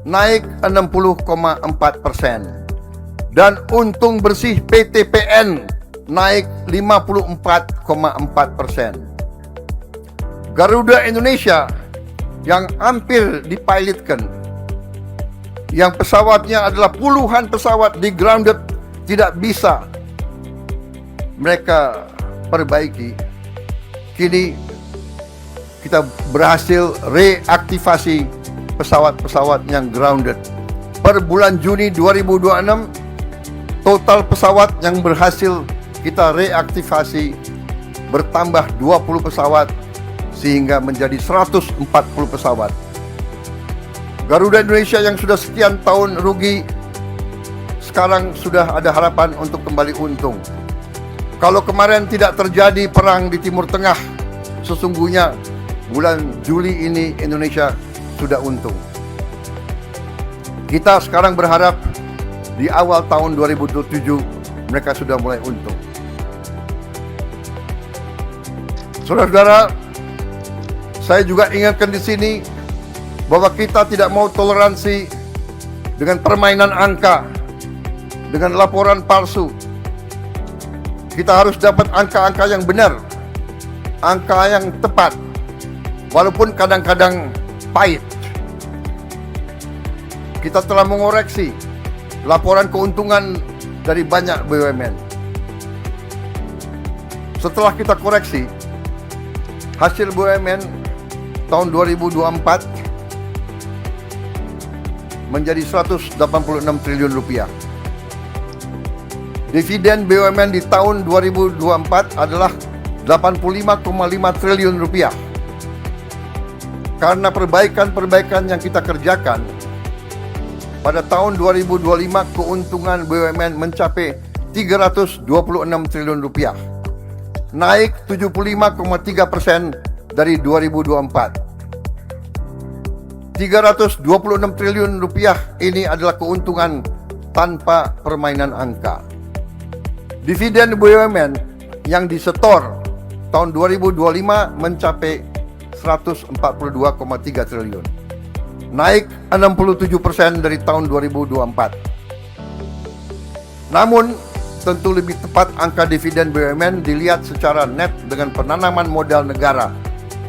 naik 60,4%. Dan untung bersih PTPN naik 54,4%. Garuda Indonesia yang hampir dipilotkan, yang pesawatnya adalah puluhan pesawat di grounded, tidak bisa mereka perbaiki. Kini kita berhasil reaktivasi pesawat-pesawat yang grounded. Per bulan Juni 2026, total pesawat yang berhasil kita reaktivasi bertambah 20 pesawat sehingga menjadi 140 pesawat. Garuda Indonesia yang sudah sekian tahun rugi, sekarang sudah ada harapan untuk kembali untung. Kalau kemarin tidak terjadi perang di Timur Tengah, sesungguhnya bulan Juli ini Indonesia sudah untung. Kita sekarang berharap di awal tahun 2027 mereka sudah mulai untung. Saudara-saudara, saya juga ingatkan di sini bahwa kita tidak mau toleransi dengan permainan angka, dengan laporan palsu. Kita harus dapat angka-angka yang benar, angka yang tepat, walaupun kadang-kadang pahit. Kita telah mengoreksi laporan keuntungan dari banyak BUMN. Setelah kita koreksi, hasil BUMN tahun 2024 menjadi 186 triliun rupiah. Dividen BUMN di tahun 2024 adalah 85,5 triliun rupiah. Karena perbaikan-perbaikan yang kita kerjakan, pada tahun 2025 keuntungan BUMN mencapai 326 triliun rupiah. Naik 75,3% dari 2024. 326 triliun rupiah ini adalah keuntungan tanpa permainan angka. Dividen BUMN yang disetor tahun 2025 mencapai 142,3 triliun. Naik 67% dari tahun 2024. Namun, tentu lebih tepat angka dividen BUMN dilihat secara net dengan penanaman modal negara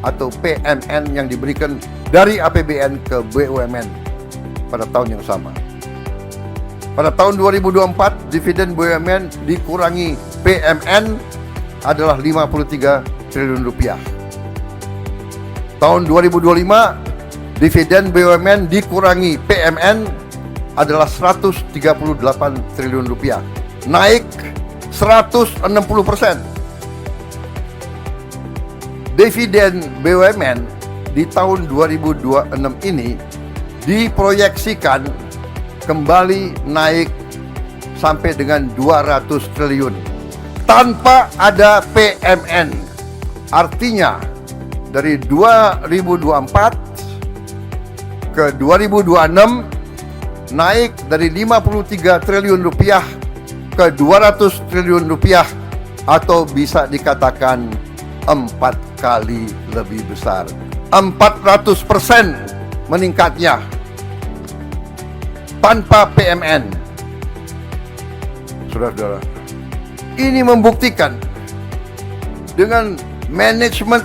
atau PMN yang diberikan dari APBN ke BUMN pada tahun yang sama. Pada tahun 2024, dividen BUMN dikurangi PMN adalah 53 triliun rupiah. Tahun 2025, dividen BUMN dikurangi PMN adalah 138 triliun rupiah. Naik 160%. Dividen BUMN di tahun 2026 ini diproyeksikan kembali naik sampai dengan 200 triliun tanpa ada PMN. Artinya dari 2024 ke 2026 naik dari 53 triliun rupiah ke 200 triliun rupiah, atau bisa dikatakan 4 kali lebih besar. 400% meningkatnya tanpa PMN. Saudara-saudara, ini membuktikan dengan manajemen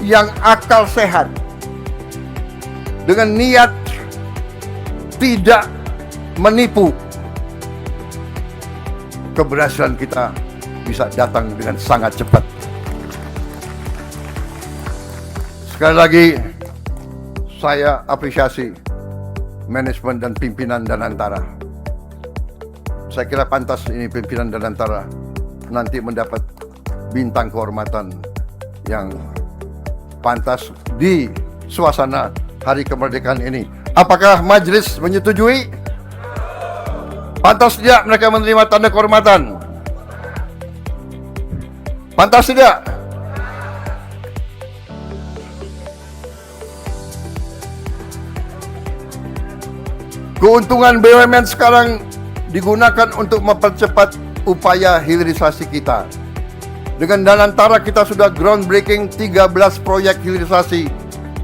yang akal sehat, dengan niat tidak menipu, keberhasilan kita bisa datang dengan sangat cepat. Sekali lagi, saya apresiasi manajemen dan pimpinan Danantara. saya kira pantas ini pimpinan Danantara nanti mendapat bintang kehormatan yang pantas di suasana Hari Kemerdekaan ini. Apakah majelis menyetujui? Pantas tidak mereka menerima tanda kehormatan? Pantas tidak? Keuntungan BUMN sekarang digunakan untuk mempercepat upaya hilirisasi kita. Dengan Danantara kita sudah groundbreaking 13 proyek hilirisasi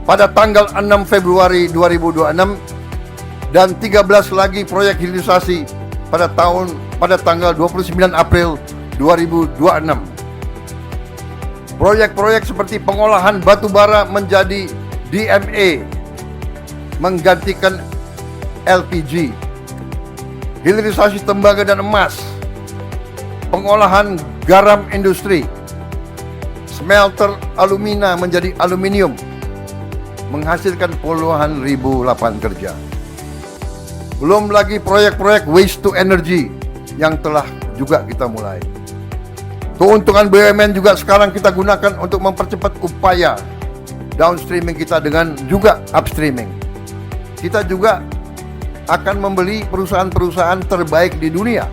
pada tanggal 6 Februari 2026 dan 13 lagi proyek hilirisasi pada tanggal 29 April 2026. Proyek-proyek seperti pengolahan batu bara menjadi DMA menggantikan LPG, hilirisasi tembaga dan emas, pengolahan garam industri, smelter alumina menjadi aluminium, menghasilkan puluhan ribu lapangan kerja. Belum lagi proyek-proyek waste to energy yang telah juga kita mulai. Keuntungan BUMN juga sekarang kita gunakan untuk mempercepat upaya downstreaming kita dengan juga upstreaming. Kita juga akan membeli perusahaan-perusahaan terbaik di dunia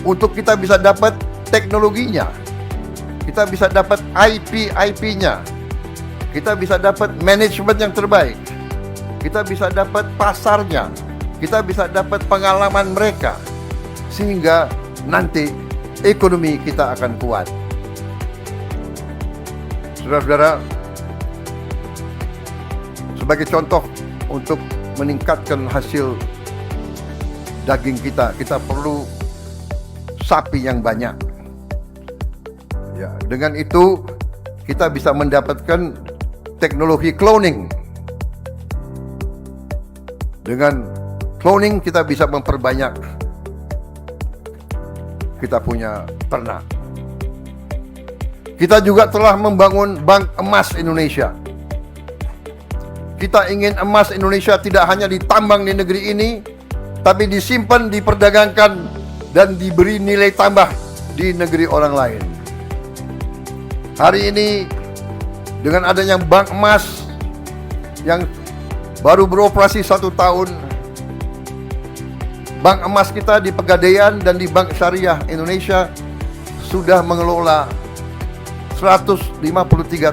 untuk kita bisa dapat teknologinya, kita bisa dapat IP-nya, kita bisa dapat manajemen yang terbaik, kita bisa dapat pasarnya, kita bisa dapat pengalaman mereka, sehingga nanti ekonomi kita akan kuat. Saudara-saudara, sebagai contoh untuk meningkatkan hasil daging kita, kita perlu sapi yang banyak. Ya, dengan itu kita bisa mendapatkan teknologi cloning. Dengan cloning kita bisa memperbanyak kita punya ternak. Kita juga telah membangun Bank Emas Indonesia. Kita ingin emas Indonesia tidak hanya ditambang di negeri ini, tapi disimpan, diperdagangkan, dan diberi nilai tambah di negeri orang lain. Hari ini dengan adanya Bank Emas yang baru beroperasi 1 tahun, Bank Emas kita di Pegadaian dan di Bank Syariah Indonesia sudah mengelola 153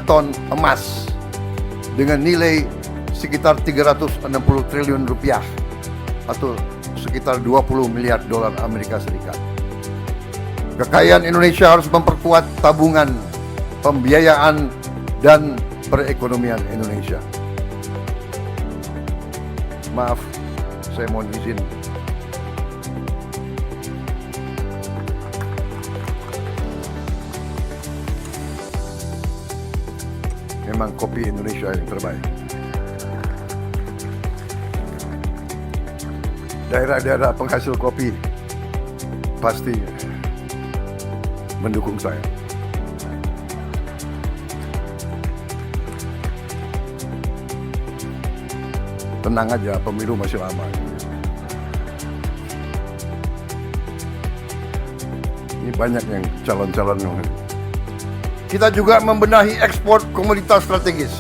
ton emas dengan nilai sekitar 360 triliun rupiah atau sekitar 20 miliar dolar Amerika Serikat. Kekayaan Indonesia harus memperkuat tabungan, pembiayaan, dan perekonomian Indonesia. Maaf, saya mohon izin. Memang kopi Indonesia yang terbaik. Daerah-daerah penghasil kopi pasti mendukung saya. Tenang aja, pemilu masih lama. Ini banyak yang calon-calon. Kita juga membenahi ekspor komoditas strategis.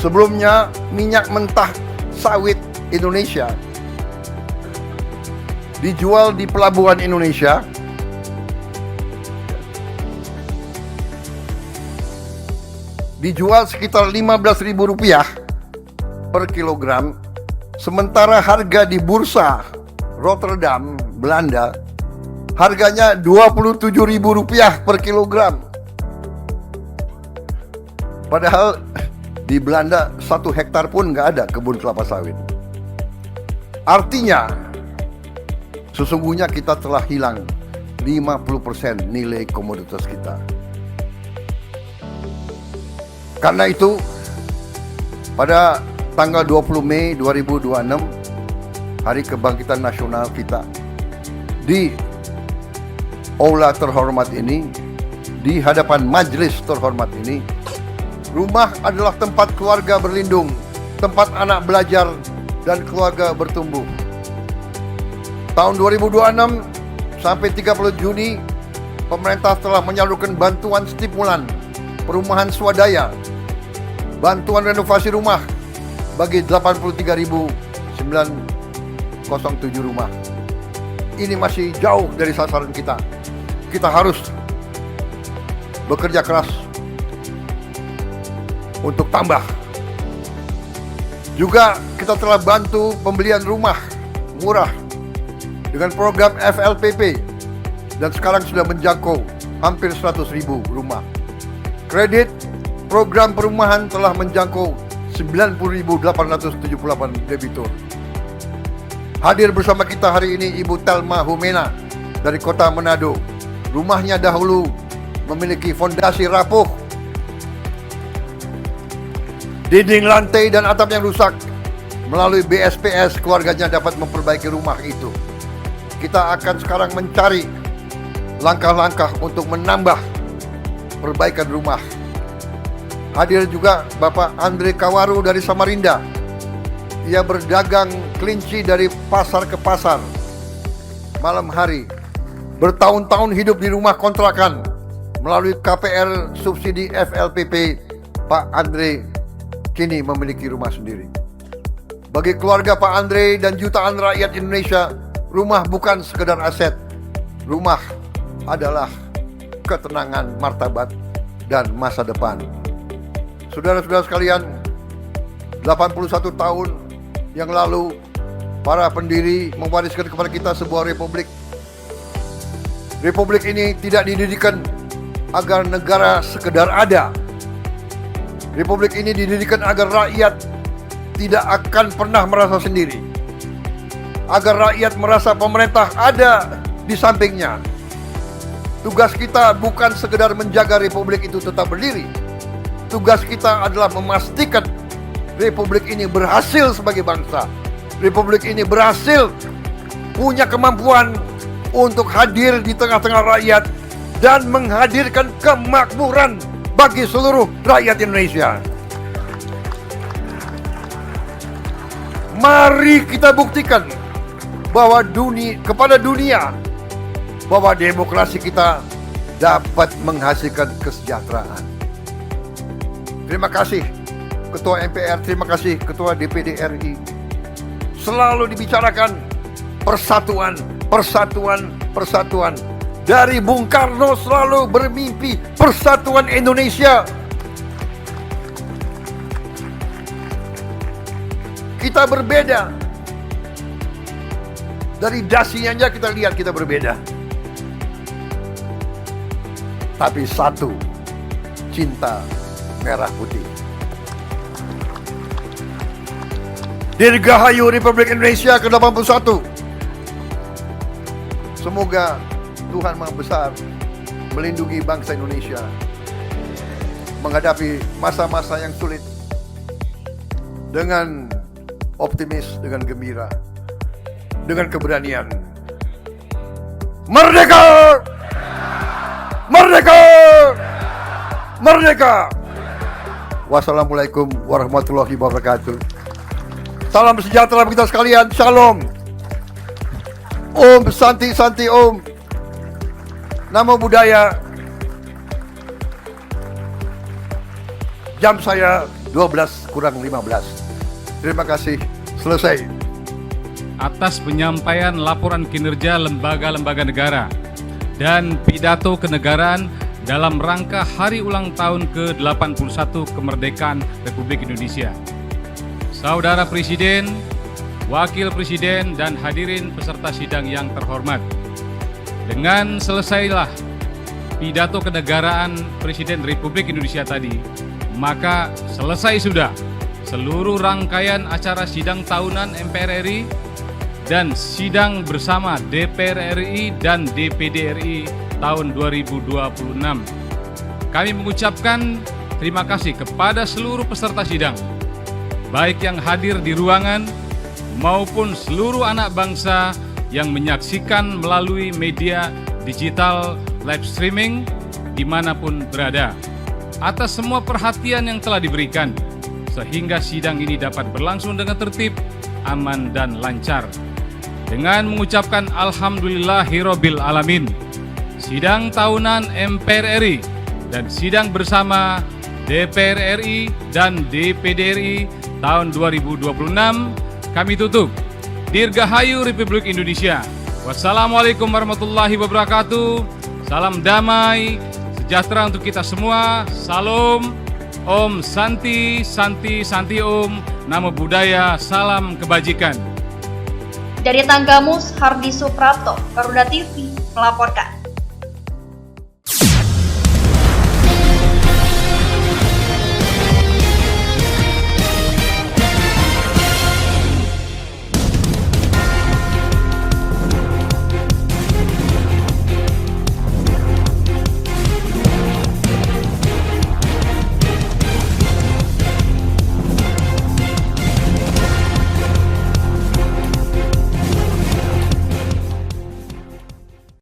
Sebelumnya, minyak mentah sawit Indonesia dijual di pelabuhan Indonesia dijual sekitar Rp15.000 per kilogram, sementara harga di bursa Rotterdam, Belanda, harganya Rp27.000 per kilogram. Padahal di Belanda 1 hektar pun nggak ada kebun kelapa sawit. Artinya, sesungguhnya kita telah hilang 50% nilai komoditas kita. Karena itu, pada tanggal 20 Mei 2026, Hari Kebangkitan Nasional kita, di aula terhormat ini, di hadapan majelis terhormat ini, rumah adalah tempat keluarga berlindung, tempat anak belajar, dan keluarga bertumbuh. Tahun 2026 sampai 30 Juni, pemerintah telah menyalurkan bantuan stimulan perumahan swadaya, bantuan renovasi rumah bagi 83.907 rumah. Ini masih jauh dari sasaran kita. Kita harus bekerja keras untuk tambah. Juga kita telah bantu pembelian rumah murah dengan program FLPP dan sekarang sudah menjangkau hampir 100.000 rumah. Kredit program perumahan telah menjangkau 90.878 debitur. Hadir bersama kita hari ini Ibu Telma Humena dari Kota Manado. Rumahnya dahulu memiliki fondasi rapuh, dinding lantai dan atap yang rusak. Melalui BSPS keluarganya dapat memperbaiki rumah itu. Kita akan sekarang mencari langkah-langkah untuk menambah perbaikan rumah. Hadir juga Bapak Andre Kawaru dari Samarinda. Ia berdagang kelinci dari pasar ke pasar malam hari. Bertahun-tahun hidup di rumah kontrakan. Melalui KPR subsidi FLPP, Pak Andre kini memiliki rumah sendiri. Bagi keluarga Pak Andre dan jutaan rakyat Indonesia, rumah bukan sekedar aset. Rumah adalah ketenangan, martabat, dan masa depan. Saudara-saudara sekalian, 81 tahun yang lalu, para pendiri mewariskan kepada kita sebuah republik. Republik ini tidak didirikan agar negara sekedar ada. Republik ini didirikan agar rakyat tidak akan pernah merasa sendiri. Agar rakyat merasa pemerintah ada di sampingnya. Tugas kita bukan sekedar menjaga republik itu tetap berdiri. Tugas kita adalah memastikan republik ini berhasil sebagai bangsa. Republik ini berhasil punya kemampuan untuk hadir di tengah-tengah rakyat dan menghadirkan kemakmuran bagi seluruh rakyat Indonesia. Mari kita buktikan bahwa kepada dunia bahwa demokrasi kita dapat menghasilkan kesejahteraan. Terima kasih Ketua MPR, terima kasih Ketua DPD RI. Selalu dibicarakan persatuan, persatuan, persatuan. Dari Bung Karno selalu bermimpi persatuan Indonesia. Kita berbeda. Dari dasinya aja kita lihat kita berbeda. Tapi satu, cinta merah putih. Dirgahayu Republik Indonesia ke-81. Semoga Tuhan Maha Besar melindungi bangsa Indonesia menghadapi masa-masa yang sulit dengan optimis, dengan gembira, dengan keberanian. Merdeka! Merdeka! Merdeka! Wassalamualaikum warahmatullahi wabarakatuh. Salam sejahtera bagi kita sekalian. Shalom. Om Santi Santi Om. Namo Buddhaya. Jam saya 12:15. Terima kasih. Selesai. Atas penyampaian laporan kinerja lembaga-lembaga negara dan pidato kenegaraan dalam rangka Hari Ulang Tahun ke-81 Kemerdekaan Republik Indonesia. Saudara Presiden, Wakil Presiden, dan hadirin peserta sidang yang terhormat. Dengan selesailah pidato kenegaraan Presiden Republik Indonesia tadi, maka selesai sudah seluruh rangkaian acara sidang tahunan MPR RI dan sidang bersama DPR RI dan DPD RI tahun 2026. Kami mengucapkan terima kasih kepada seluruh peserta sidang, baik yang hadir di ruangan maupun seluruh anak bangsa yang menyaksikan melalui media digital live streaming dimanapun berada, atas semua perhatian yang telah diberikan sehingga sidang ini dapat berlangsung dengan tertib aman dan lancar. Dengan mengucapkan Alhamdulillahirabbil alamin, sidang tahunan MPR RI dan sidang bersama DPR RI dan DPD RI tahun 2026 kami tutup. Dirgahayu Republik Indonesia. Wassalamualaikum warahmatullahi wabarakatuh. Salam damai, sejahtera untuk kita semua. Salam, Om Santi, Santi, Santi Om. Namo Buddhaya, salam kebajikan. Dari Tanggamus, Hardi Suprapto, Garuda TV, melaporkan.